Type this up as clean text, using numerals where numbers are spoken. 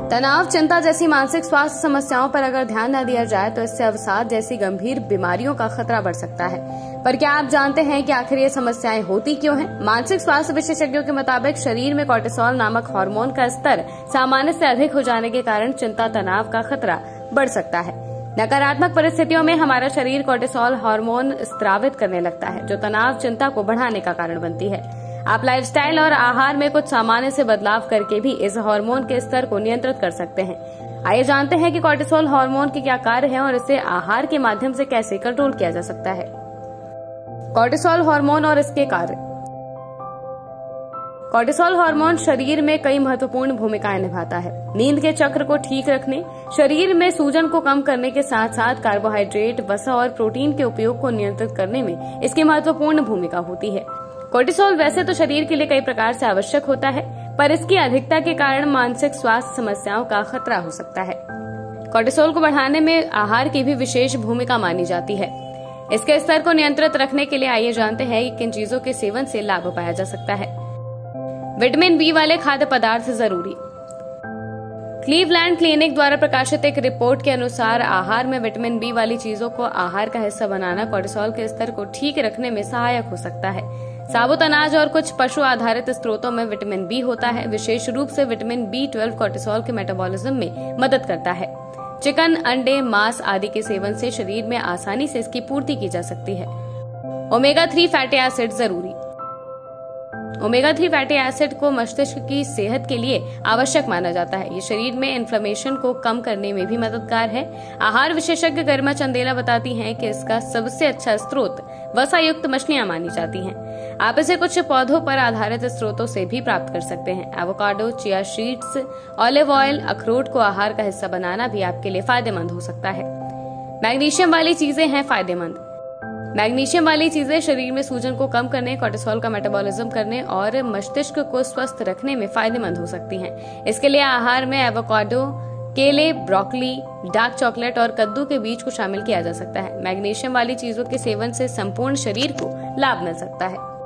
तनाव, चिंता जैसी मानसिक स्वास्थ्य समस्याओं पर अगर ध्यान न दिया जाए तो इससे अवसाद जैसी गंभीर बीमारियों का खतरा बढ़ सकता है। पर क्या आप जानते हैं कि आखिर ये समस्याएं होती क्यों हैं? मानसिक स्वास्थ्य विशेषज्ञों के मुताबिक शरीर में कोर्टिसोल नामक हार्मोन का स्तर सामान्य से अधिक हो जाने के कारण चिंता, तनाव का खतरा बढ़ सकता है। नकारात्मक परिस्थितियों में हमारा शरीर कोर्टिसोल हार्मोन स्रावित करने लगता है, जो तनाव, चिंता को बढ़ाने का कारण बनती है। आप लाइफस्टाइल और आहार में कुछ सामान्य से बदलाव करके भी इस हार्मोन के स्तर को नियंत्रित कर सकते हैं। आइए जानते हैं कि कोर्टिसोल हार्मोन के क्या कार्य हैं और इसे आहार के माध्यम से कैसे कंट्रोल किया जा सकता है। कोर्टिसोल हार्मोन और इसके कार्य। कोर्टिसोल हार्मोन शरीर में कई महत्वपूर्ण भूमिकाएं निभाता है। नींद के चक्र को ठीक रखने, शरीर में सूजन को कम करने के साथ साथ कार्बोहाइड्रेट, वसा और प्रोटीन के उपयोग को नियंत्रित करने में इसकी महत्वपूर्ण भूमिका होती है। कोर्टिसोल वैसे तो शरीर के लिए कई प्रकार से आवश्यक होता है, पर इसकी अधिकता के कारण मानसिक स्वास्थ्य समस्याओं का खतरा हो सकता है। कोर्टिसोल को बढ़ाने में आहार की भी विशेष भूमिका मानी जाती है। इसके स्तर को नियंत्रित रखने के लिए आइए जानते हैं कि किन चीजों के सेवन से लाभ पाया जा सकता है। विटामिन बी वाले खाद्य पदार्थ जरूरी। क्लीवलैंड क्लिनिक द्वारा प्रकाशित एक रिपोर्ट के अनुसार आहार में विटामिन बी वाली चीजों को आहार का हिस्सा बनाना कोर्टिसोल के स्तर को ठीक रखने में सहायक हो सकता है। साबुत अनाज और कुछ पशु आधारित स्रोतों में विटामिन बी होता है। विशेष रूप से विटामिन B12 कोर्टिसोल के मेटाबॉलिज्म में मदद करता है। चिकन, अंडे, मांस आदि के सेवन से शरीर में आसानी से इसकी पूर्ति की जा सकती है। ओमेगा 3 फैटी एसिड जरूरी। ओमेगा 3 फैटी एसिड को मस्तिष्क की सेहत के लिए आवश्यक माना जाता है। ये शरीर में इन्फ्लेमेशन को कम करने में भी मददगार है। आहार विशेषज्ञ गरिमा चंदेला बताती हैं कि इसका सबसे अच्छा स्रोत वसा युक्त मछलियां मानी जाती हैं। आप इसे कुछ पौधों पर आधारित स्रोतों से भी प्राप्त कर सकते हैं। Avocado, chia seeds, olive oil, अखरोट को आहार का हिस्सा बनाना भी आपके लिए फायदेमंद हो सकता है। मैग्नीशियम वाली चीजें हैं फायदेमंद। मैग्नीशियम वाली चीजें शरीर में सूजन को कम करने, कोर्टिसोल का मेटाबॉलिज्म करने और मस्तिष्क को स्वस्थ रखने में फायदेमंद हो सकती हैं। इसके लिए आहार में एवोकाडो, केले, ब्रोकली, डार्क चॉकलेट और कद्दू के बीज को शामिल किया जा सकता है। मैग्नीशियम वाली चीजों के सेवन से संपूर्ण शरीर को लाभ मिल सकता है।